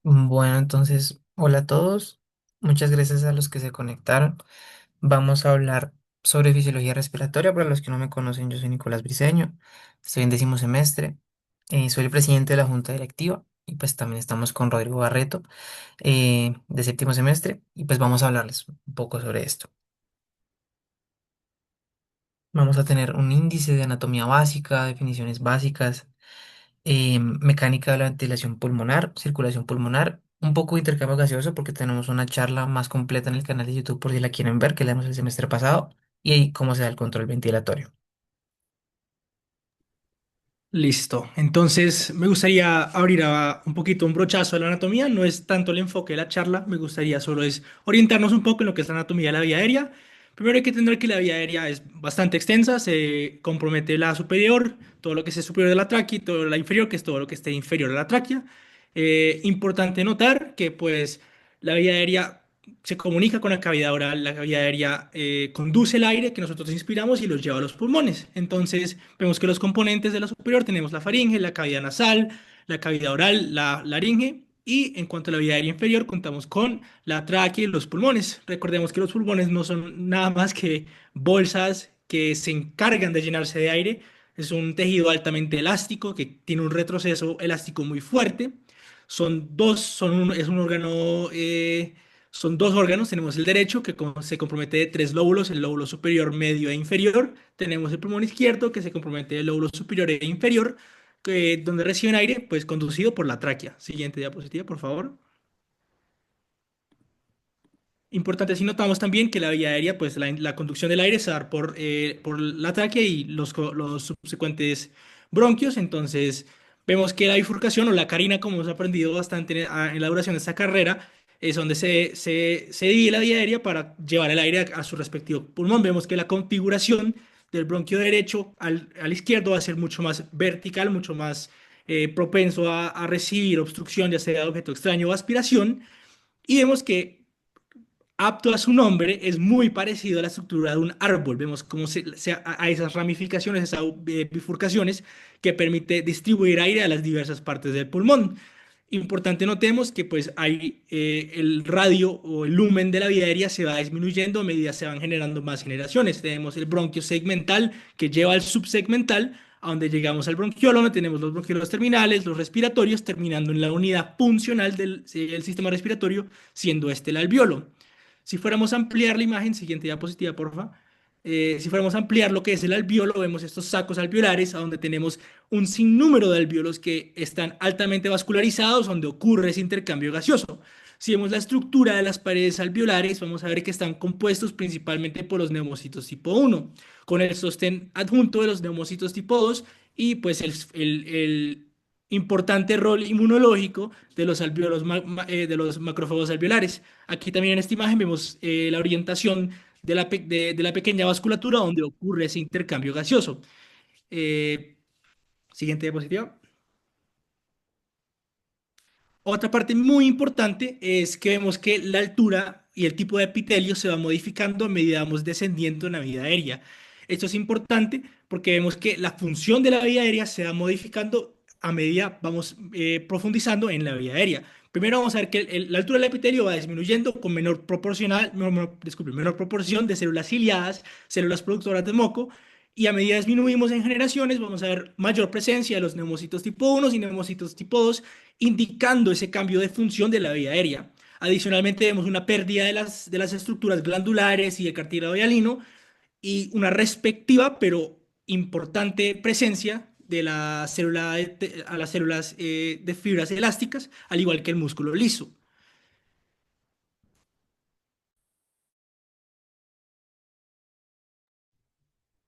Bueno, entonces, hola a todos. Muchas gracias a los que se conectaron. Vamos a hablar sobre fisiología respiratoria. Para los que no me conocen, yo soy Nicolás Briceño. Estoy en 10º semestre. Soy el presidente de la junta directiva y pues también estamos con Rodrigo Barreto de 7º semestre y pues vamos a hablarles un poco sobre esto. Vamos a tener un índice de anatomía básica, definiciones básicas, mecánica de la ventilación pulmonar, circulación pulmonar, un poco de intercambio gaseoso porque tenemos una charla más completa en el canal de YouTube por si la quieren ver, que la dimos el semestre pasado, y ahí cómo se da el control ventilatorio. Listo. Entonces, me gustaría abrir un poquito un brochazo de la anatomía. No es tanto el enfoque de la charla, me gustaría solo es orientarnos un poco en lo que es la anatomía de la vía aérea. Primero hay que entender que la vía aérea es bastante extensa, se compromete la superior, todo lo que es superior de la tráquea y todo la inferior, que es todo lo que esté inferior a la tráquea. Importante notar que pues la vía aérea se comunica con la cavidad oral, la cavidad aérea conduce el aire que nosotros inspiramos y los lleva a los pulmones. Entonces, vemos que los componentes de la superior tenemos la faringe, la cavidad nasal, la cavidad oral, la laringe. Y en cuanto a la vía aérea inferior, contamos con la tráquea y los pulmones. Recordemos que los pulmones no son nada más que bolsas que se encargan de llenarse de aire. Es un tejido altamente elástico que tiene un retroceso elástico muy fuerte. Es un órgano son dos órganos, tenemos el derecho se compromete de tres lóbulos, el lóbulo superior, medio e inferior. Tenemos el pulmón izquierdo que se compromete del lóbulo superior e inferior, donde reciben aire, pues conducido por la tráquea. Siguiente diapositiva, por favor. Importante, si notamos también que la vía aérea, pues la conducción del aire se da por la tráquea y los subsecuentes bronquios. Entonces, vemos que la bifurcación o la carina, como hemos aprendido bastante en la duración de esta carrera, es donde se divide la vía aérea para llevar el aire a su respectivo pulmón. Vemos que la configuración del bronquio derecho al izquierdo va a ser mucho más vertical, mucho más propenso a recibir obstrucción, ya sea de objeto extraño o aspiración. Y vemos que apto a su nombre, es muy parecido a la estructura de un árbol. Vemos cómo a esas ramificaciones, esas bifurcaciones que permite distribuir aire a las diversas partes del pulmón. Importante notemos que pues hay el radio o el lumen de la vía aérea se va disminuyendo a medida se van generando más generaciones. Tenemos el bronquio segmental que lleva al subsegmental, a donde llegamos al bronquiolo, donde tenemos los bronquiolos terminales, los respiratorios, terminando en la unidad funcional del sistema respiratorio, siendo este el alveolo. Si fuéramos a ampliar la imagen, siguiente diapositiva, porfa. Si fuéramos a ampliar lo que es el alveolo, vemos estos sacos alveolares, a donde tenemos un sinnúmero de alveolos que están altamente vascularizados, donde ocurre ese intercambio gaseoso. Si vemos la estructura de las paredes alveolares, vamos a ver que están compuestos principalmente por los neumocitos tipo 1, con el sostén adjunto de los neumocitos tipo 2 y pues el importante rol inmunológico de los alveolos, de los macrófagos alveolares. Aquí también en esta imagen vemos la orientación de la pequeña vasculatura donde ocurre ese intercambio gaseoso. Eh, Siguiente diapositiva. Otra parte muy importante es que vemos que la altura y el tipo de epitelio se va modificando a medida que vamos descendiendo en la vía aérea. Esto es importante porque vemos que la función de la vía aérea se va modificando a medida vamos profundizando en la vía aérea. Primero vamos a ver que la altura del epitelio va disminuyendo con disculpe, menor proporción de células ciliadas, células productoras de moco, y a medida disminuimos en generaciones, vamos a ver mayor presencia de los neumocitos tipo 1 y neumocitos tipo 2 indicando ese cambio de función de la vía aérea. Adicionalmente, vemos una pérdida de las estructuras glandulares y el cartílago hialino y una respectiva pero importante presencia de a las células de fibras elásticas, al igual que el músculo liso.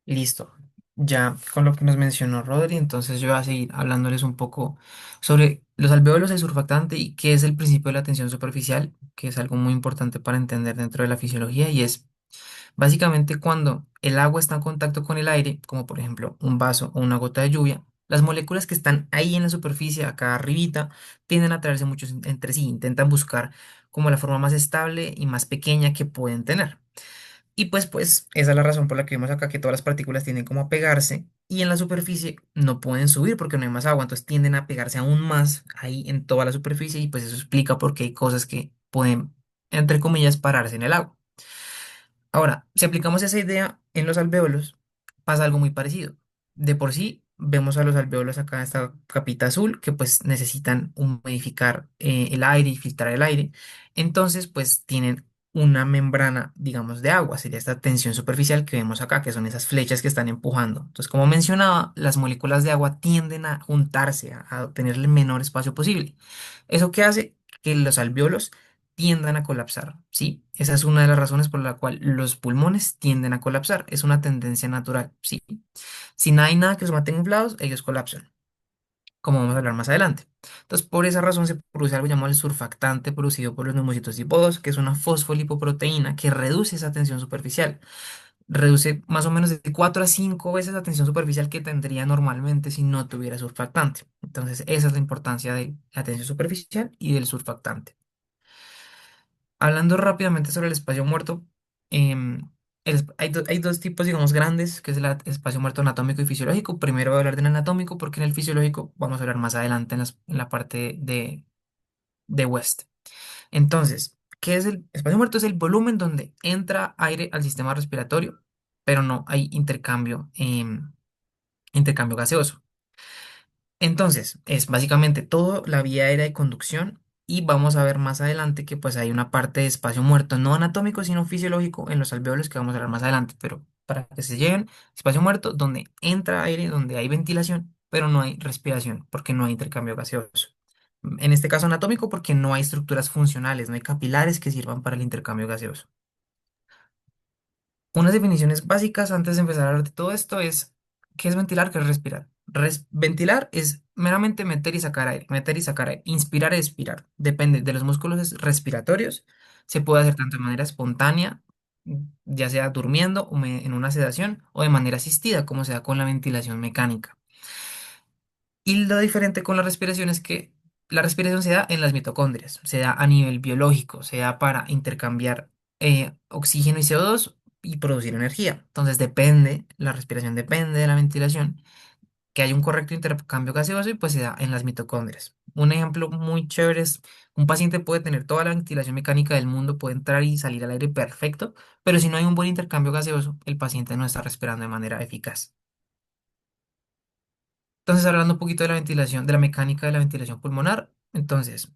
Listo. Ya con lo que nos mencionó Rodri, entonces yo voy a seguir hablándoles un poco sobre los alvéolos, el surfactante y qué es el principio de la tensión superficial, que es algo muy importante para entender dentro de la fisiología y es básicamente, cuando el agua está en contacto con el aire, como por ejemplo un vaso o una gota de lluvia, las moléculas que están ahí en la superficie, acá arribita, tienden a atraerse mucho entre sí, intentan buscar como la forma más estable y más pequeña que pueden tener. Y pues esa es la razón por la que vemos acá que todas las partículas tienden como a pegarse y en la superficie no pueden subir porque no hay más agua, entonces tienden a pegarse aún más ahí en toda la superficie y pues eso explica por qué hay cosas que pueden, entre comillas, pararse en el agua. Ahora, si aplicamos esa idea en los alvéolos, pasa algo muy parecido. De por sí, vemos a los alvéolos acá en esta capita azul que pues necesitan humidificar el aire y filtrar el aire. Entonces, pues tienen una membrana, digamos, de agua. Sería esta tensión superficial que vemos acá, que son esas flechas que están empujando. Entonces, como mencionaba, las moléculas de agua tienden a juntarse, a tener el menor espacio posible. ¿Eso qué hace? Que los alvéolos tiendan a colapsar, ¿sí? Esa es una de las razones por la cual los pulmones tienden a colapsar. Es una tendencia natural, ¿sí? Si no hay nada que los mantenga inflados, ellos colapsan, como vamos a hablar más adelante. Entonces, por esa razón se produce algo llamado el surfactante producido por los neumocitos tipo 2, que es una fosfolipoproteína que reduce esa tensión superficial. Reduce más o menos de 4 a 5 veces la tensión superficial que tendría normalmente si no tuviera surfactante. Entonces, esa es la importancia de la tensión superficial y del surfactante. Hablando rápidamente sobre el espacio muerto, em, hay dos tipos, digamos, grandes, que es el espacio muerto anatómico y fisiológico. Primero voy a hablar del anatómico porque en el fisiológico vamos a hablar más adelante en la parte de West. Entonces, ¿qué es el espacio muerto? Es el volumen donde entra aire al sistema respiratorio, pero no hay intercambio gaseoso. Entonces, es básicamente todo la vía aérea de conducción y vamos a ver más adelante que pues hay una parte de espacio muerto, no anatómico, sino fisiológico en los alvéolos que vamos a hablar más adelante, pero para que se lleguen, espacio muerto donde entra aire, donde hay ventilación, pero no hay respiración porque no hay intercambio gaseoso. En este caso anatómico porque no hay estructuras funcionales, no hay capilares que sirvan para el intercambio gaseoso. Unas definiciones básicas antes de empezar a hablar de todo esto es, ¿qué es ventilar? ¿Qué es respirar? Ventilar es meramente meter y sacar aire, meter y sacar aire, inspirar y expirar. Depende de los músculos respiratorios. Se puede hacer tanto de manera espontánea, ya sea durmiendo o en una sedación, o de manera asistida, como se da con la ventilación mecánica. Y lo diferente con la respiración es que la respiración se da en las mitocondrias, se da a nivel biológico, se da para intercambiar oxígeno y CO2 y producir energía. Entonces depende, la respiración depende de la ventilación, que haya un correcto intercambio gaseoso y pues se da en las mitocondrias. Un ejemplo muy chévere es un paciente puede tener toda la ventilación mecánica del mundo, puede entrar y salir al aire perfecto, pero si no hay un buen intercambio gaseoso, el paciente no está respirando de manera eficaz. Entonces, hablando un poquito de la ventilación, de la mecánica de la ventilación pulmonar, entonces,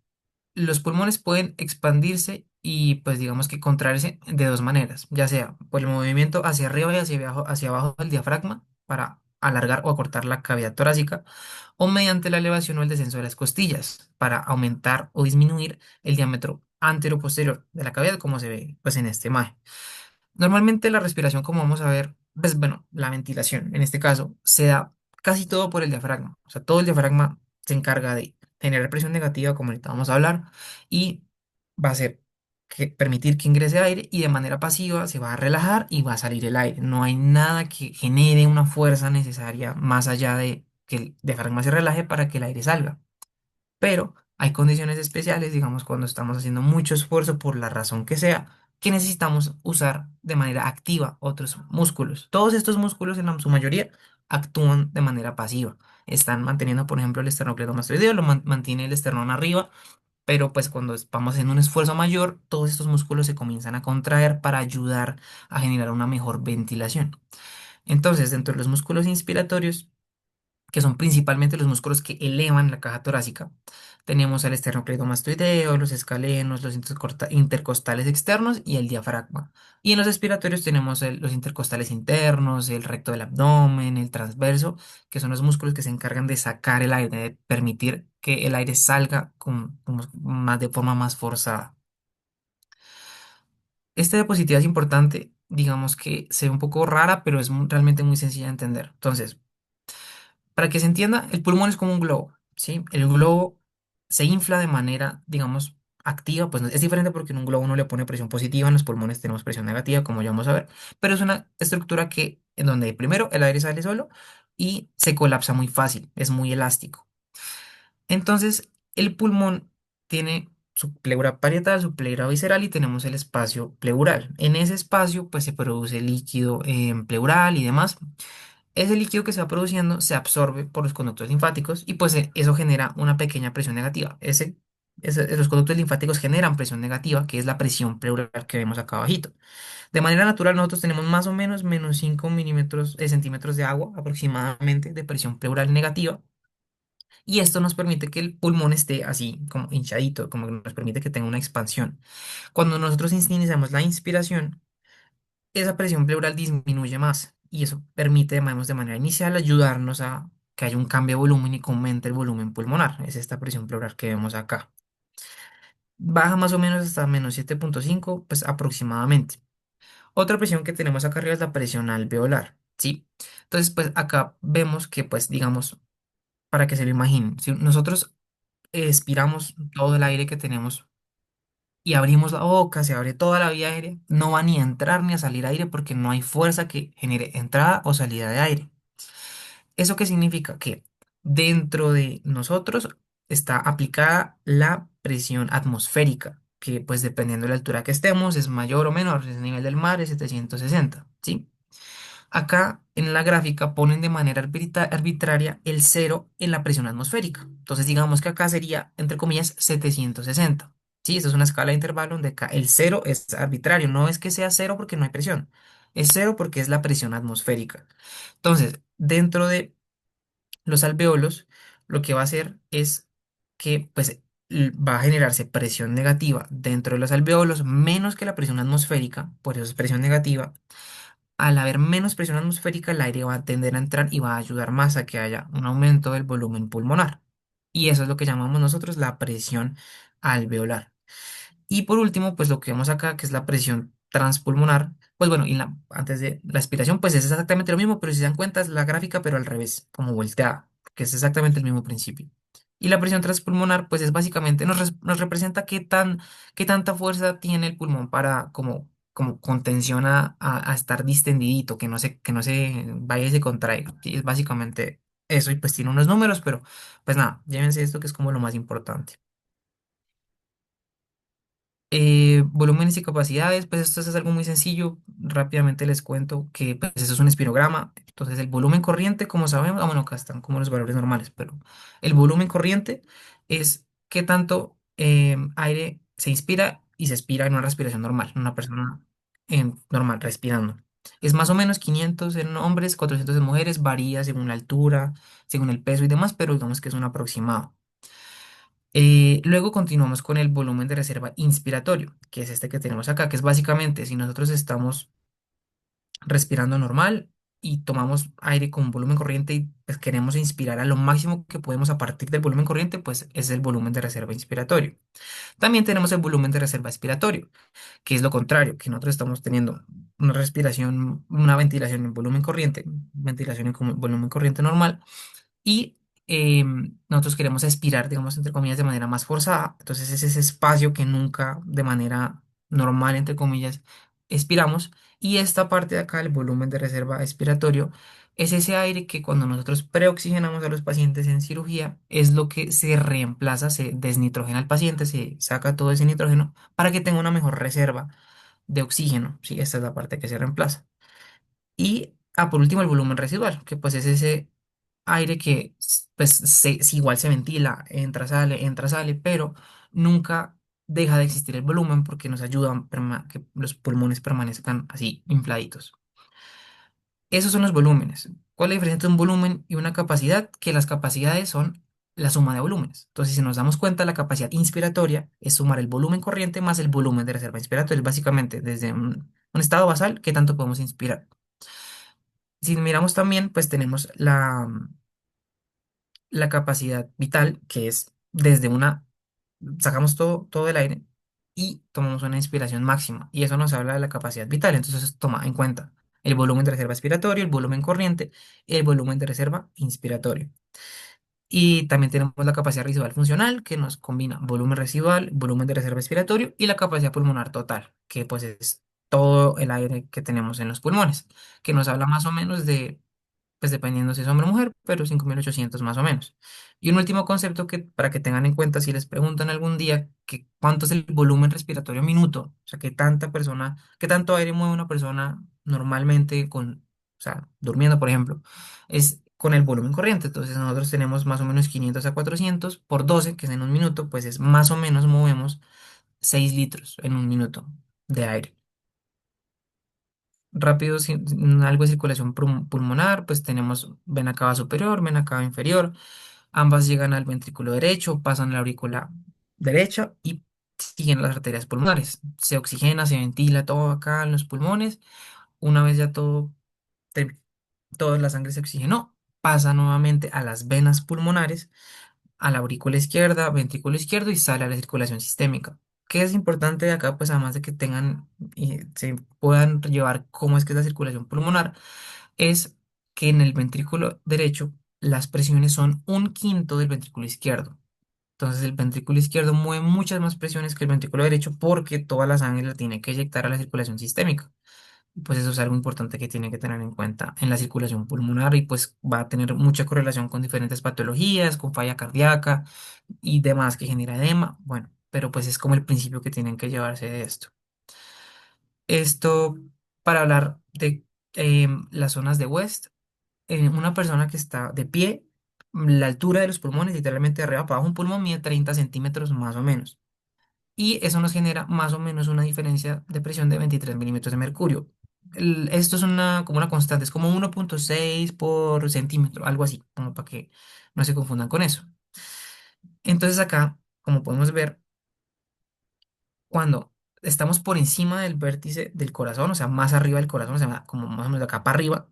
los pulmones pueden expandirse y, pues, digamos que contraerse de dos maneras, ya sea por el movimiento hacia arriba y hacia abajo del diafragma para alargar o acortar la cavidad torácica, o mediante la elevación o el descenso de las costillas para aumentar o disminuir el diámetro antero-posterior de la cavidad, como se ve, pues, en esta imagen. Normalmente la respiración, como vamos a ver, pues bueno, la ventilación en este caso se da casi todo por el diafragma. O sea, todo el diafragma se encarga de generar presión negativa, como ahorita vamos a hablar, y va a hacer que permitir que ingrese aire y de manera pasiva se va a relajar y va a salir el aire. No hay nada que genere una fuerza necesaria más allá de que el diafragma se relaje para que el aire salga, pero hay condiciones especiales, digamos, cuando estamos haciendo mucho esfuerzo por la razón que sea, que necesitamos usar de manera activa otros músculos. Todos estos músculos, en su mayoría, actúan de manera pasiva. Están manteniendo, por ejemplo, el esternocleidomastoideo, mantiene el esternón arriba, pero pues cuando vamos en un esfuerzo mayor, todos estos músculos se comienzan a contraer para ayudar a generar una mejor ventilación. Entonces, dentro de los músculos inspiratorios, que son principalmente los músculos que elevan la caja torácica. Tenemos el esternocleidomastoideo, los escalenos, los intercostales externos y el diafragma. Y en los expiratorios tenemos los intercostales internos, el recto del abdomen, el transverso, que son los músculos que se encargan de sacar el aire, de permitir que el aire salga más de forma más forzada. Esta diapositiva es importante, digamos que se ve un poco rara, pero es realmente muy sencilla de entender. Entonces, para que se entienda, el pulmón es como un globo, ¿sí? El globo se infla de manera, digamos, activa, pues es diferente porque en un globo uno le pone presión positiva, en los pulmones tenemos presión negativa, como ya vamos a ver, pero es una estructura que, en donde primero el aire sale solo y se colapsa muy fácil, es muy elástico. Entonces, el pulmón tiene su pleura parietal, su pleura visceral y tenemos el espacio pleural. En ese espacio pues se produce líquido pleural y demás. Ese líquido que se va produciendo se absorbe por los conductos linfáticos y pues eso genera una pequeña presión negativa. Los conductos linfáticos generan presión negativa, que es la presión pleural que vemos acá abajito. De manera natural nosotros tenemos más o menos menos 5 centímetros de agua aproximadamente de presión pleural negativa y esto nos permite que el pulmón esté así como hinchadito, como que nos permite que tenga una expansión. Cuando nosotros iniciamos la inspiración, esa presión pleural disminuye más y eso permite, digamos, de manera inicial ayudarnos a que haya un cambio de volumen y que aumente el volumen pulmonar. Es esta presión pleural que vemos acá. Baja más o menos hasta menos 7,5 pues aproximadamente. Otra presión que tenemos acá arriba es la presión alveolar, ¿sí? Entonces, pues acá vemos que, pues, digamos, para que se lo imaginen, si nosotros expiramos todo el aire que tenemos y abrimos la boca, se abre toda la vía aérea, no va ni a entrar ni a salir aire porque no hay fuerza que genere entrada o salida de aire. ¿Eso qué significa? Que dentro de nosotros está aplicada la presión atmosférica, que pues dependiendo de la altura que estemos es mayor o menor, si es el nivel del mar es 760, ¿sí? Acá en la gráfica ponen de manera arbitraria el cero en la presión atmosférica. Entonces digamos que acá sería, entre comillas, 760. Sí, esta es una escala de intervalo donde acá el cero es arbitrario. No es que sea cero porque no hay presión. Es cero porque es la presión atmosférica. Entonces, dentro de los alveolos, lo que va a hacer es que pues va a generarse presión negativa dentro de los alveolos menos que la presión atmosférica, por eso es presión negativa. Al haber menos presión atmosférica, el aire va a tender a entrar y va a ayudar más a que haya un aumento del volumen pulmonar. Y eso es lo que llamamos nosotros la presión alveolar. Y por último, pues lo que vemos acá, que es la presión transpulmonar, pues bueno, antes de la expiración, pues es exactamente lo mismo, pero si se dan cuenta es la gráfica, pero al revés, como volteada, que es exactamente el mismo principio. Y la presión transpulmonar, pues es básicamente, nos representa qué tanta fuerza tiene el pulmón para como contención a estar distendidito, que no se vaya y se contraiga. Sí, es básicamente eso, y pues tiene unos números, pero pues nada, llévense esto que es como lo más importante. Volúmenes y capacidades, pues esto es algo muy sencillo. Rápidamente les cuento que pues, eso es un espirograma. Entonces el volumen corriente, como sabemos, bueno, acá están como los valores normales, pero el volumen corriente es qué tanto aire se inspira y se expira en una respiración normal, en una persona normal respirando. Es más o menos 500 en hombres, 400 en mujeres, varía según la altura, según el peso y demás, pero digamos que es un aproximado. Luego continuamos con el volumen de reserva inspiratorio, que es este que tenemos acá, que es básicamente si nosotros estamos respirando normal y tomamos aire con volumen corriente y pues, queremos inspirar a lo máximo que podemos a partir del volumen corriente, pues es el volumen de reserva inspiratorio. También tenemos el volumen de reserva expiratorio, que es lo contrario, que nosotros estamos teniendo una respiración, una ventilación en volumen corriente, ventilación en volumen corriente normal y nosotros queremos expirar, digamos, entre comillas, de manera más forzada. Entonces es ese espacio que nunca de manera normal, entre comillas, expiramos. Y esta parte de acá, el volumen de reserva expiratorio, es ese aire que cuando nosotros preoxigenamos a los pacientes en cirugía, es lo que se reemplaza, se desnitrogena al paciente, se saca todo ese nitrógeno para que tenga una mejor reserva de oxígeno. Sí, esta es la parte que se reemplaza. Y por último, el volumen residual, que pues es ese aire que pues igual se ventila, entra, sale, pero nunca deja de existir el volumen porque nos ayuda a que los pulmones permanezcan así infladitos. Esos son los volúmenes. ¿Cuál es la diferencia entre un volumen y una capacidad? Que las capacidades son la suma de volúmenes. Entonces, si nos damos cuenta, la capacidad inspiratoria es sumar el volumen corriente más el volumen de reserva inspiratoria. Es básicamente desde un estado basal, ¿qué tanto podemos inspirar? Si miramos también, pues tenemos la capacidad vital, que es desde sacamos todo el aire y tomamos una inspiración máxima. Y eso nos habla de la capacidad vital. Entonces, eso toma en cuenta el volumen de reserva expiratorio, el volumen corriente, el volumen de reserva inspiratorio. Y también tenemos la capacidad residual funcional, que nos combina volumen residual, volumen de reserva expiratorio y la capacidad pulmonar total, que pues es todo el aire que tenemos en los pulmones, que nos habla más o menos de pues dependiendo si es hombre o mujer, pero 5.800 más o menos. Y un último concepto que para que tengan en cuenta si les preguntan algún día que cuánto es el volumen respiratorio minuto, o sea, qué tanto aire mueve una persona normalmente o sea, durmiendo, por ejemplo, es con el volumen corriente. Entonces nosotros tenemos más o menos 500 a 400 por 12, que es en un minuto, pues es más o menos movemos 6 litros en un minuto de aire. Rápido, algo de circulación pulmonar, pues tenemos vena cava superior, vena cava inferior, ambas llegan al ventrículo derecho, pasan a la aurícula derecha y siguen las arterias pulmonares. Se oxigena, se ventila todo acá en los pulmones. Una vez ya te- toda la sangre se oxigenó, pasa nuevamente a las venas pulmonares, a la aurícula izquierda, ventrículo izquierdo y sale a la circulación sistémica. ¿Qué es importante de acá? Pues además de que tengan y se puedan llevar cómo es que es la circulación pulmonar, es que en el ventrículo derecho las presiones son un quinto del ventrículo izquierdo. Entonces el ventrículo izquierdo mueve muchas más presiones que el ventrículo derecho porque toda la sangre la tiene que eyectar a la circulación sistémica. Pues eso es algo importante que tiene que tener en cuenta en la circulación pulmonar y pues va a tener mucha correlación con diferentes patologías, con falla cardíaca y demás que genera edema. Bueno, pero pues es como el principio que tienen que llevarse de esto. Esto para hablar de las zonas de West. Una persona que está de pie, la altura de los pulmones, literalmente de arriba para abajo, un pulmón mide 30 centímetros más o menos. Y eso nos genera más o menos una diferencia de presión de 23 milímetros de mercurio. Esto es como una constante, es como 1,6 por centímetro, algo así, como para que no se confundan con eso. Entonces acá, como podemos ver, cuando estamos por encima del vértice del corazón, o sea, más arriba del corazón, o sea, como más o menos de acá para arriba,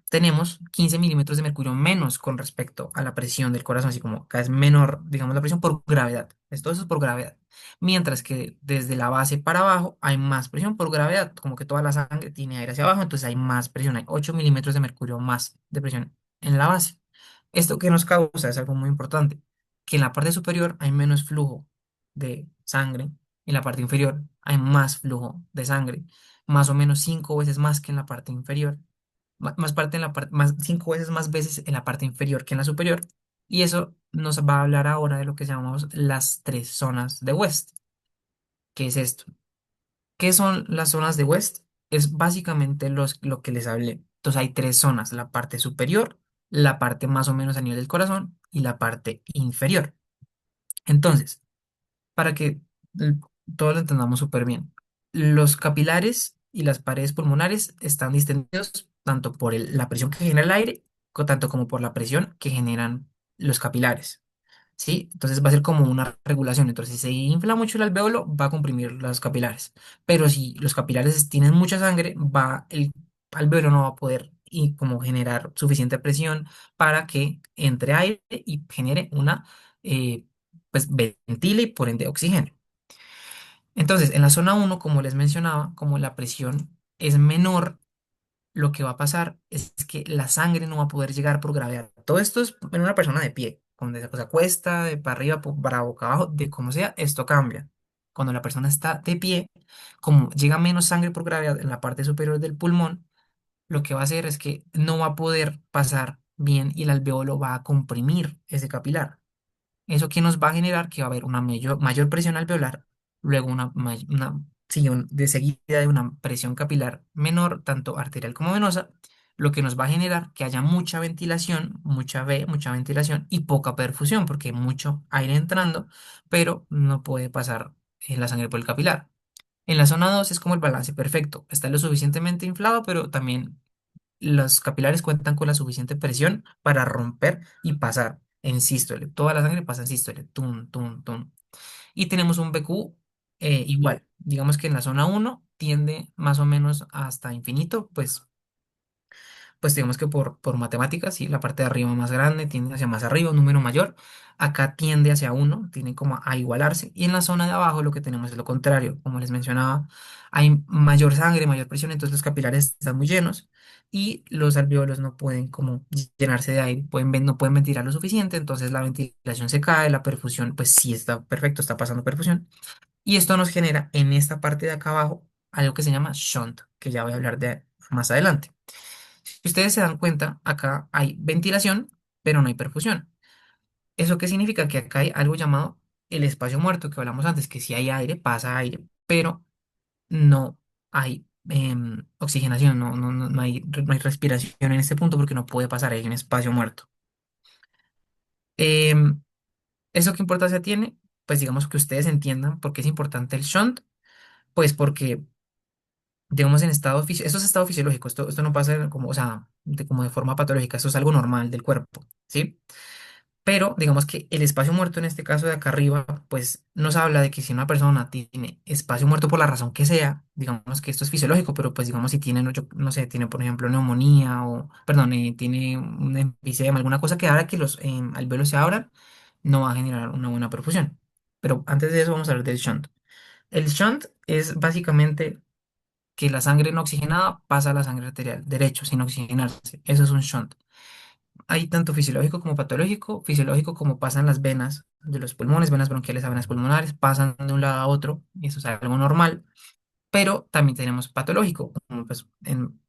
tenemos 15 milímetros de mercurio menos con respecto a la presión del corazón, así como acá es menor, digamos, la presión por gravedad. Todo eso es por gravedad. Mientras que desde la base para abajo hay más presión por gravedad, como que toda la sangre tiene aire hacia abajo, entonces hay más presión, hay 8 milímetros de mercurio más de presión en la base. ¿Esto qué nos causa? Es algo muy importante, que en la parte superior hay menos flujo de sangre, y en la parte inferior hay más flujo de sangre, más o menos 5 veces más que en la parte inferior más parte en la parte, más 5 veces más veces en la parte inferior que en la superior. Y eso nos va a hablar ahora de lo que llamamos las tres zonas de West. ¿Qué es esto? ¿Qué son las zonas de West? Es básicamente lo que les hablé. Entonces hay tres zonas, la parte superior, la parte más o menos a nivel del corazón y la parte inferior. Entonces, para que l- todo lo entendamos súper bien. Los capilares y las paredes pulmonares están distendidos tanto por la presión que genera el aire, tanto como por la presión que generan los capilares. ¿Sí? Entonces va a ser como una regulación. Entonces, si se infla mucho el alveolo, va a comprimir los capilares. Pero si los capilares tienen mucha sangre, el alveolo no va a poder y como generar suficiente presión para que entre aire y genere eh, pues ventile y por ende oxígeno. Entonces, en la zona uno, como les mencionaba, como la presión es menor, lo que va a pasar es que la sangre no va a poder llegar por gravedad. Todo esto es en una persona de pie, cuando se acuesta, de para arriba, para boca abajo, de como sea, esto cambia. Cuando la persona está de pie, como llega menos sangre por gravedad en la parte superior del pulmón, lo que va a hacer es que no va a poder pasar bien y el alveolo va a comprimir ese capilar. ¿Eso que nos va a generar? Que va a haber una mayor presión alveolar, luego sí, de seguida de una presión capilar menor, tanto arterial como venosa, lo que nos va a generar que haya mucha ventilación, mucha ventilación y poca perfusión, porque hay mucho aire entrando, pero no puede pasar la sangre por el capilar. En la zona 2 es como el balance perfecto, está lo suficientemente inflado, pero también los capilares cuentan con la suficiente presión para romper y pasar en sístole. Toda la sangre pasa en sístole. Tum, tum, tum. Y tenemos un BQ igual. Digamos que en la zona uno tiende más o menos hasta infinito, pues digamos que por matemáticas, sí, la parte de arriba más grande tiende hacia más arriba, un número mayor. Acá tiende hacia uno, tiene como a igualarse. Y en la zona de abajo lo que tenemos es lo contrario. Como les mencionaba, hay mayor sangre, mayor presión, entonces los capilares están muy llenos y los alveolos no pueden como llenarse de aire, no pueden ventilar lo suficiente, entonces la ventilación se cae, la perfusión, pues sí está perfecto, está pasando perfusión. Y esto nos genera en esta parte de acá abajo algo que se llama shunt, que ya voy a hablar de más adelante. Si ustedes se dan cuenta, acá hay ventilación, pero no hay perfusión. ¿Eso qué significa? Que acá hay algo llamado el espacio muerto que hablamos antes, que si hay aire, pasa aire, pero no hay oxigenación, no hay respiración en este punto porque no puede pasar, hay un espacio muerto. Em, ¿Eso qué importancia tiene? Pues digamos que ustedes entiendan por qué es importante el shunt, pues porque, digamos, esto es estado fisiológico, esto no pasa como, o sea, como de forma patológica, esto es algo normal del cuerpo, ¿sí? Pero digamos que el espacio muerto en este caso de acá arriba, pues nos habla de que si una persona tiene espacio muerto por la razón que sea, digamos que esto es fisiológico, pero pues digamos si tiene, no, no sé, tiene por ejemplo neumonía o, perdón, tiene un enfisema, alguna cosa que haga que los alvéolos se abran, no va a generar una buena perfusión. Pero antes de eso vamos a hablar del shunt. El shunt es básicamente que la sangre no oxigenada pasa a la sangre arterial, derecho, sin oxigenarse. Eso es un shunt. Hay tanto fisiológico como patológico, fisiológico como pasan las venas de los pulmones, venas bronquiales a venas pulmonares, pasan de un lado a otro, y eso es algo normal, pero también tenemos patológico, como pues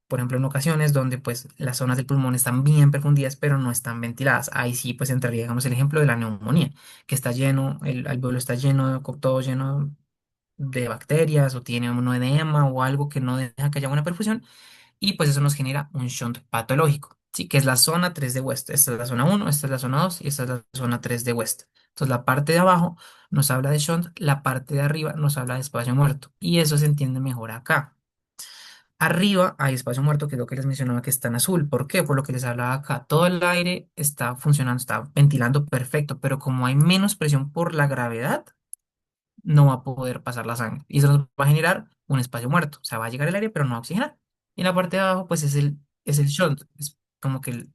por ejemplo en ocasiones donde pues las zonas del pulmón están bien perfundidas pero no están ventiladas. Ahí sí pues entraría, digamos, el ejemplo de la neumonía, que está lleno, el alveolo está lleno, todo lleno de bacterias o tiene un edema o algo que no deja que haya una perfusión y pues eso nos genera un shunt patológico, ¿sí? Que es la zona 3 de West. Esta es la zona uno, esta es la zona 2 y esta es la zona 3 de West. Entonces la parte de abajo nos habla de shunt, la parte de arriba nos habla de espacio muerto y eso se entiende mejor acá. Arriba hay espacio muerto, que es lo que les mencionaba que está en azul. ¿Por qué? Por lo que les hablaba acá. Todo el aire está funcionando, está ventilando perfecto, pero como hay menos presión por la gravedad, no va a poder pasar la sangre. Y eso nos va a generar un espacio muerto. O sea, va a llegar el aire, pero no va a oxigenar. Y en la parte de abajo, pues es el shunt. Es como que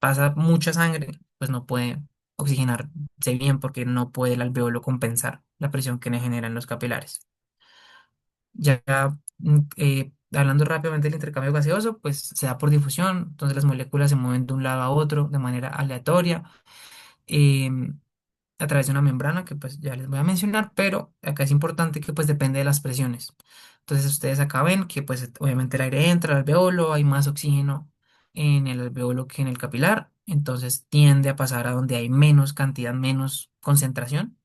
pasa mucha sangre, pues no puede oxigenarse bien porque no puede el alveolo compensar la presión que le generan los capilares. Ya hablando rápidamente del intercambio gaseoso, pues se da por difusión. Entonces las moléculas se mueven de un lado a otro de manera aleatoria. em, a través de una membrana que pues ya les voy a mencionar, pero acá es importante que pues depende de las presiones. Entonces ustedes acá ven que pues obviamente el aire entra al alveolo, hay más oxígeno en el alveolo que en el capilar, entonces tiende a pasar a donde hay menos cantidad, menos concentración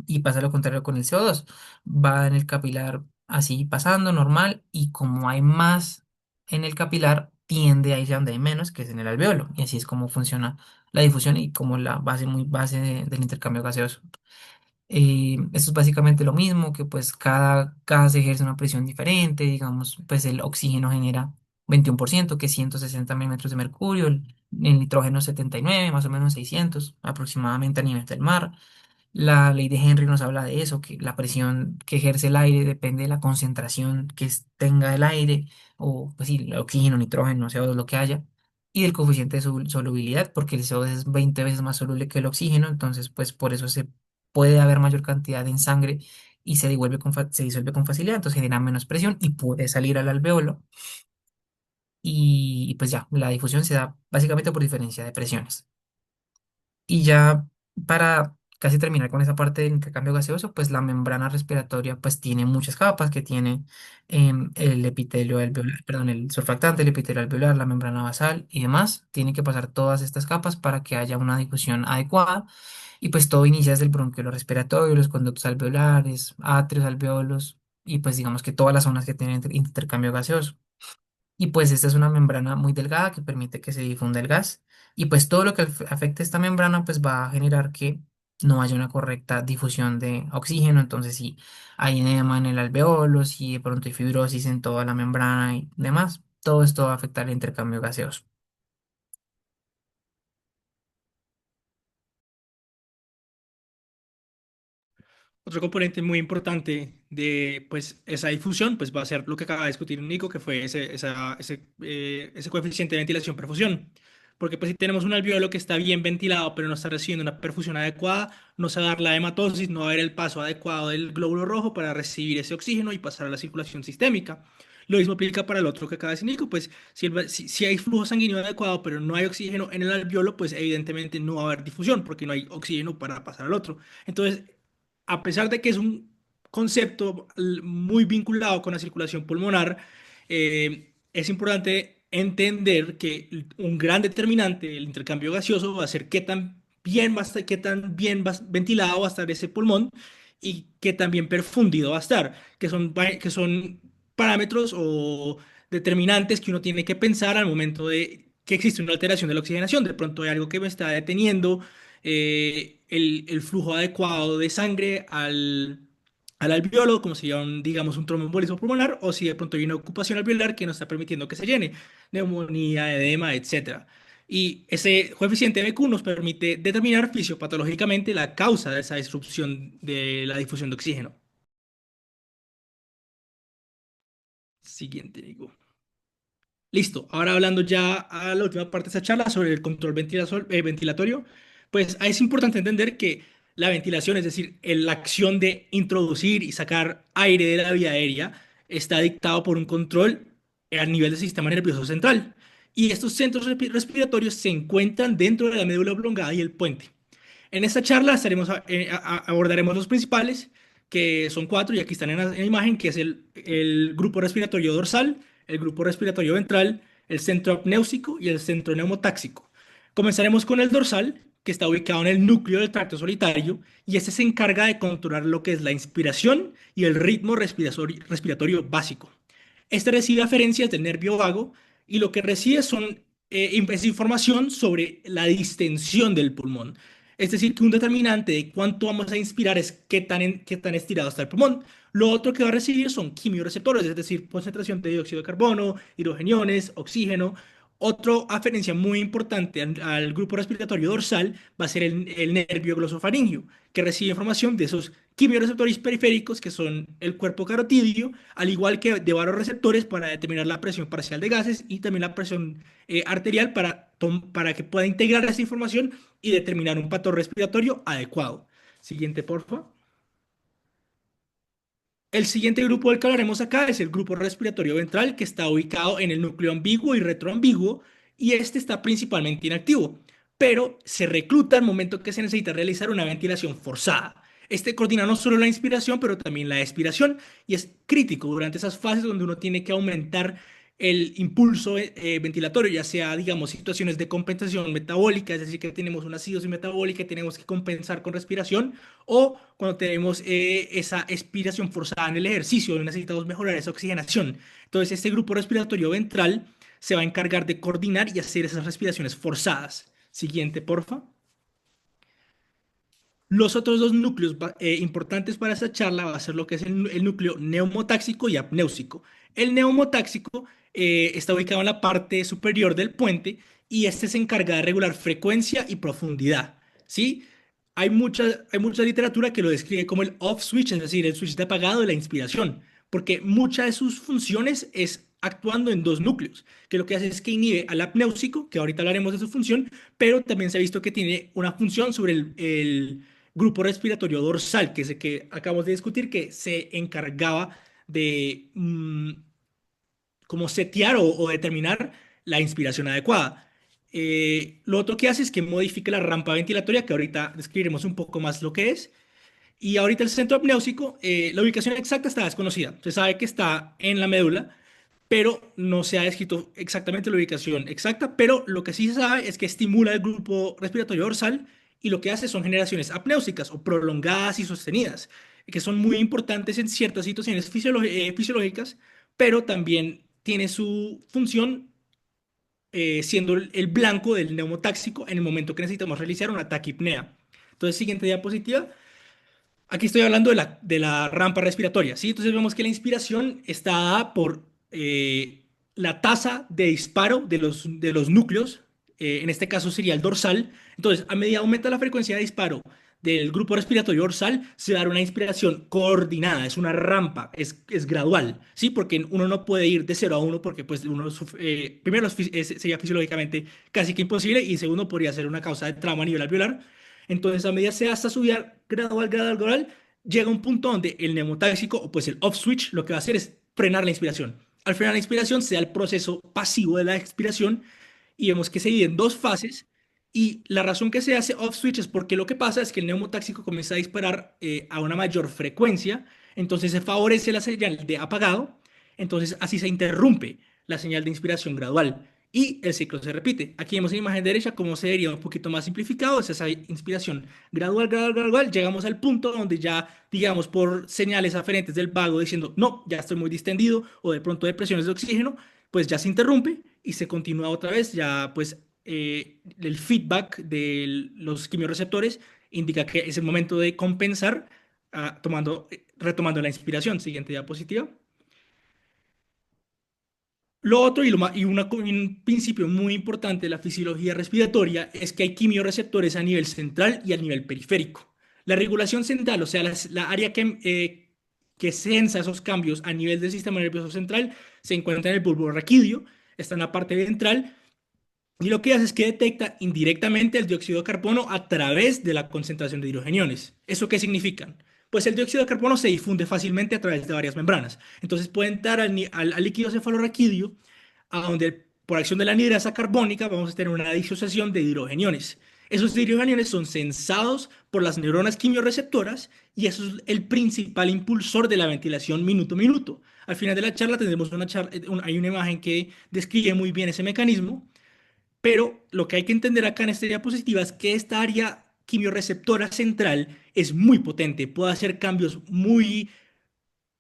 y pasa lo contrario con el CO2. Va en el capilar así pasando normal y como hay más en el capilar, tiende a irse a donde hay menos, que es en el alveolo. Y así es como funciona la difusión y como la base muy base del intercambio gaseoso. Esto es básicamente lo mismo, que pues cada gas ejerce una presión diferente, digamos, pues el oxígeno genera 21%, que es 160 milímetros de mercurio, el nitrógeno 79, más o menos 600 aproximadamente a nivel del mar. La ley de Henry nos habla de eso, que la presión que ejerce el aire depende de la concentración que tenga el aire, o pues sí, el oxígeno, nitrógeno, CO2, lo que haya, y del coeficiente de solubilidad, porque el CO2 es 20 veces más soluble que el oxígeno, entonces pues por eso se puede haber mayor cantidad en sangre y se disuelve con facilidad, entonces genera menos presión y puede salir al alveolo, y pues ya, la difusión se da básicamente por diferencia de presiones. Y ya para casi terminar con esa parte del intercambio gaseoso, pues la membrana respiratoria pues tiene muchas capas que tiene el epitelio alveolar, perdón, el surfactante, el epitelio alveolar, la membrana basal y demás. Tiene que pasar todas estas capas para que haya una difusión adecuada. Y pues todo inicia desde el bronquiolo respiratorio, los conductos alveolares, atrios, alveolos y pues digamos que todas las zonas que tienen intercambio gaseoso. Y pues esta es una membrana muy delgada que permite que se difunda el gas. Y pues todo lo que afecte esta membrana pues va a generar que no haya una correcta difusión de oxígeno. Entonces si hay edema en el alveolo, si de pronto hay fibrosis en toda la membrana y demás, todo esto va a afectar el intercambio gaseoso. Otro componente muy importante de pues, esa difusión pues, va a ser lo que acaba de discutir Nico, que fue ese coeficiente de ventilación-perfusión. Porque pues, si tenemos un alveolo que está bien ventilado, pero no está recibiendo una perfusión adecuada, no se va a dar la hematosis, no va a haber el paso adecuado del glóbulo rojo para recibir ese oxígeno y pasar a la circulación sistémica. Lo mismo aplica para el otro que acaba de decir Nico, pues si hay flujo sanguíneo adecuado, pero no hay oxígeno en el alveolo, pues evidentemente no va a haber difusión, porque no hay oxígeno para pasar al otro. Entonces, a pesar de que es un concepto muy vinculado con la circulación pulmonar, es importante entender que un gran determinante del intercambio gaseoso va a ser qué tan bien ventilado va a estar ese pulmón y qué tan bien perfundido va a estar, que son parámetros o determinantes que uno tiene que pensar al momento de que existe una alteración de la oxigenación. De pronto hay algo que me está deteniendo el flujo adecuado de sangre al alveolo, como si ya digamos un tromboembolismo pulmonar, o si de pronto hay una ocupación alveolar que no está permitiendo que se llene, neumonía, edema, etcétera. Y ese coeficiente BQ nos permite determinar fisiopatológicamente la causa de esa disrupción de la difusión de oxígeno. Siguiente, digo. Listo, ahora hablando ya a la última parte de esta charla sobre el control ventilatorio, pues es importante entender que la ventilación, es decir, la acción de introducir y sacar aire de la vía aérea, está dictado por un control a nivel del sistema nervioso central. Y estos centros respiratorios se encuentran dentro de la médula oblongada y el puente. En esta charla abordaremos los principales, que son cuatro, y aquí están en la imagen, que es el grupo respiratorio dorsal, el grupo respiratorio ventral, el centro apnéusico y el centro neumotáxico. Comenzaremos con el dorsal, que está ubicado en el núcleo del tracto solitario, y este se encarga de controlar lo que es la inspiración y el ritmo respiratorio básico. Este recibe aferencias del nervio vago y lo que recibe es información sobre la distensión del pulmón. Es decir, que un determinante de cuánto vamos a inspirar es qué tan estirado está el pulmón. Lo otro que va a recibir son quimiorreceptores, es decir, concentración de dióxido de carbono, hidrogeniones, oxígeno. Otra aferencia muy importante al grupo respiratorio dorsal va a ser el nervio glosofaringio, que recibe información de esos quimiorreceptores periféricos, que son el cuerpo carotídeo, al igual que de varios receptores para determinar la presión parcial de gases y también la presión arterial para que pueda integrar esa información y determinar un patrón respiratorio adecuado. Siguiente, por favor. El siguiente grupo del que hablaremos acá es el grupo respiratorio ventral, que está ubicado en el núcleo ambiguo y retroambiguo, y este está principalmente inactivo, pero se recluta al momento que se necesita realizar una ventilación forzada. Este coordina no solo la inspiración, pero también la expiración, y es crítico durante esas fases donde uno tiene que aumentar el impulso ventilatorio, ya sea, digamos, situaciones de compensación metabólica, es decir, que tenemos una acidosis metabólica y tenemos que compensar con respiración, o cuando tenemos esa expiración forzada en el ejercicio, necesitamos mejorar esa oxigenación. Entonces, este grupo respiratorio ventral se va a encargar de coordinar y hacer esas respiraciones forzadas. Siguiente, porfa. Los otros dos núcleos importantes para esta charla va a ser lo que es el núcleo neumotáxico y apnéusico. El neumotáxico está ubicado en la parte superior del puente y este se encarga de regular frecuencia y profundidad. ¿Sí? Hay mucha literatura que lo describe como el off switch, es decir, el switch de apagado de la inspiración, porque muchas de sus funciones es actuando en dos núcleos, que lo que hace es que inhibe al apnéusico, que ahorita hablaremos de su función, pero también se ha visto que tiene una función sobre el grupo respiratorio dorsal, que es el que acabamos de discutir, que se encargaba de como setear o determinar la inspiración adecuada. Lo otro que hace es que modifica la rampa ventilatoria, que ahorita describiremos un poco más lo que es. Y ahorita el centro apnéusico, la ubicación exacta está desconocida. Se sabe que está en la médula, pero no se ha descrito exactamente la ubicación exacta, pero lo que sí se sabe es que estimula el grupo respiratorio dorsal y lo que hace son generaciones apnéuticas o prolongadas y sostenidas, que son muy importantes en ciertas situaciones fisiológicas, pero también tiene su función siendo el blanco del neumotáxico en el momento que necesitamos realizar una taquipnea. Entonces, siguiente diapositiva. Aquí estoy hablando de la rampa respiratoria, ¿sí? Entonces vemos que la inspiración está dada por la tasa de disparo de los núcleos, en este caso sería el dorsal. Entonces, a medida que aumenta la frecuencia de disparo del grupo respiratorio dorsal, se dará una inspiración coordinada, es una rampa, es gradual, ¿sí? Porque uno no puede ir de 0 a 1 porque pues primero sería fisiológicamente casi que imposible y segundo podría ser una causa de trauma a nivel alveolar. Entonces, a medida que se da esta subida gradual, gradual, gradual, llega un punto donde el neumotáxico o pues el off switch lo que va a hacer es frenar la inspiración. Al frenar la inspiración se da el proceso pasivo de la expiración y vemos que se divide en dos fases. Y la razón que se hace off switch es porque lo que pasa es que el neumotáxico comienza a disparar a una mayor frecuencia, entonces se favorece la señal de apagado, entonces así se interrumpe la señal de inspiración gradual. Y el ciclo se repite. Aquí vemos en imagen derecha cómo se vería un poquito más simplificado. Es esa inspiración gradual, gradual, gradual. Llegamos al punto donde ya, digamos, por señales aferentes del vago diciendo, no, ya estoy muy distendido, o de pronto depresiones de oxígeno, pues ya se interrumpe y se continúa otra vez. Ya, pues, el feedback de los quimiorreceptores indica que es el momento de compensar, retomando la inspiración. Siguiente diapositiva. Lo otro y un principio muy importante de la fisiología respiratoria es que hay quimiorreceptores a nivel central y a nivel periférico. La regulación central, o sea, la área que sensa esos cambios a nivel del sistema nervioso central, se encuentra en el bulbo raquídeo, está en la parte ventral y lo que hace es que detecta indirectamente el dióxido de carbono a través de la concentración de hidrogeniones. ¿Eso qué significa? Pues el dióxido de carbono se difunde fácilmente a través de varias membranas. Entonces puede entrar al líquido cefalorraquídeo, a donde por acción de la anhidrasa carbónica vamos a tener una disociación de hidrogeniones. Esos hidrogeniones son sensados por las neuronas quimiorreceptoras y eso es el principal impulsor de la ventilación minuto a minuto. Al final de la charla tendremos hay una imagen que describe muy bien ese mecanismo, pero lo que hay que entender acá en esta diapositiva es que esta área quimiorreceptora central es muy potente, puede hacer cambios muy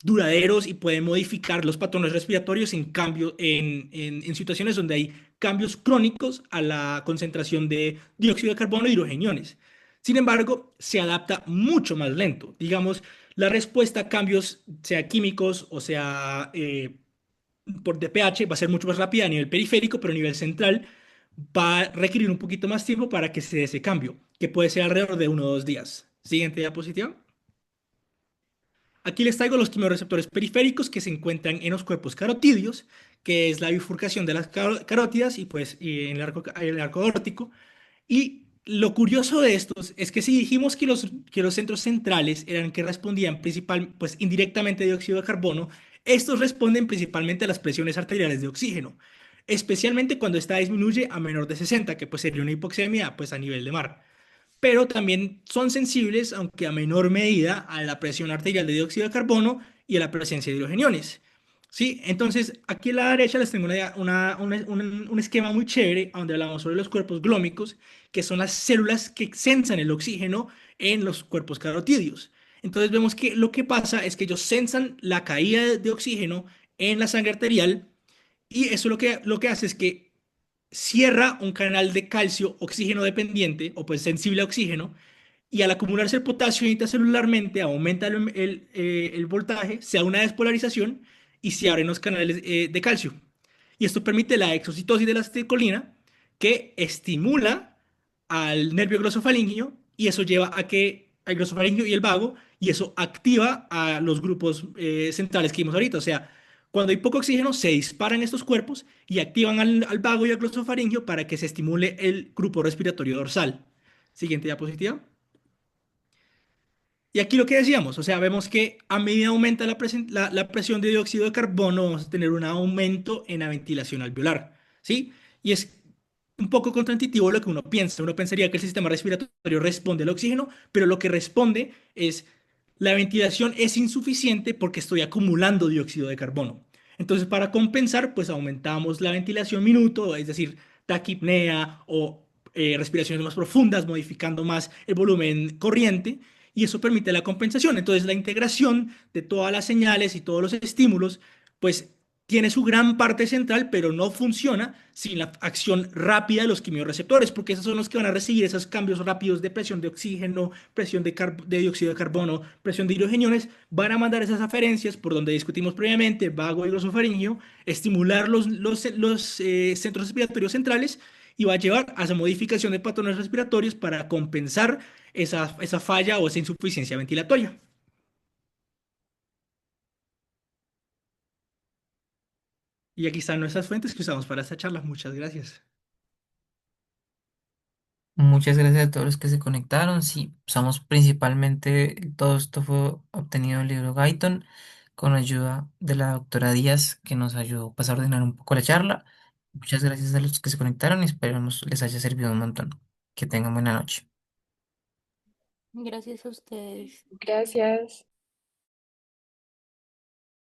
duraderos y puede modificar los patrones respiratorios en situaciones donde hay cambios crónicos a la concentración de dióxido de carbono y hidrogeniones. Sin embargo, se adapta mucho más lento. Digamos, la respuesta a cambios, sea químicos o sea por DPH, va a ser mucho más rápida a nivel periférico, pero a nivel central va a requerir un poquito más tiempo para que se dé ese cambio, que puede ser alrededor de 1 o 2 días. Siguiente diapositiva. Aquí les traigo los quimioreceptores periféricos que se encuentran en los cuerpos carotídeos, que es la bifurcación de las carótidas y pues en el arco aórtico. Y lo curioso de estos es que si dijimos que los centros centrales eran que respondían pues indirectamente a dióxido de carbono, estos responden principalmente a las presiones arteriales de oxígeno, especialmente cuando esta disminuye a menor de 60, que pues sería una hipoxemia pues a nivel de mar, pero también son sensibles, aunque a menor medida, a la presión arterial de dióxido de carbono y a la presencia de hidrogeniones. ¿Sí? Entonces, aquí a la derecha les tengo un esquema muy chévere donde hablamos sobre los cuerpos glómicos, que son las células que sensan el oxígeno en los cuerpos carotídeos. Entonces vemos que lo que pasa es que ellos sensan la caída de oxígeno en la sangre arterial y eso lo que hace es que cierra un canal de calcio oxígeno dependiente o pues sensible a oxígeno y al acumularse el potasio intracelularmente aumenta el voltaje, se da una despolarización y se abren los canales de calcio. Y esto permite la exocitosis de la acetilcolina que estimula al nervio glosofaringeo y eso lleva a que el glosofaringeo y el vago y eso activa a los grupos centrales que vimos ahorita. O sea, cuando hay poco oxígeno se disparan estos cuerpos y activan al vago y al glosofaringeo para que se estimule el grupo respiratorio dorsal. Siguiente diapositiva. Y aquí lo que decíamos, o sea, vemos que a medida aumenta la presión de dióxido de carbono, vamos a tener un aumento en la ventilación alveolar, ¿sí? Y es un poco contraintuitivo lo que uno piensa. Uno pensaría que el sistema respiratorio responde al oxígeno, pero lo que responde es la ventilación es insuficiente porque estoy acumulando dióxido de carbono. Entonces, para compensar, pues aumentamos la ventilación minuto, es decir, taquipnea o respiraciones más profundas, modificando más el volumen corriente y eso permite la compensación. Entonces, la integración de todas las señales y todos los estímulos, pues tiene su gran parte central, pero no funciona sin la acción rápida de los quimiorreceptores, porque esos son los que van a recibir esos cambios rápidos de presión de oxígeno, presión de dióxido de carbono, presión de hidrogeniones, van a mandar esas aferencias por donde discutimos previamente, vago y glosofaringeo, estimular los centros respiratorios centrales y va a llevar a esa modificación de patrones respiratorios para compensar esa falla o esa insuficiencia ventilatoria. Y aquí están nuestras fuentes que usamos para esta charla. Muchas gracias. Muchas gracias a todos los que se conectaron. Sí, usamos principalmente, todo esto fue obtenido del libro Guyton con ayuda de la doctora Díaz que nos ayudó pues, a ordenar un poco la charla. Muchas gracias a los que se conectaron y esperamos les haya servido un montón. Que tengan buena noche. Gracias a ustedes. Gracias.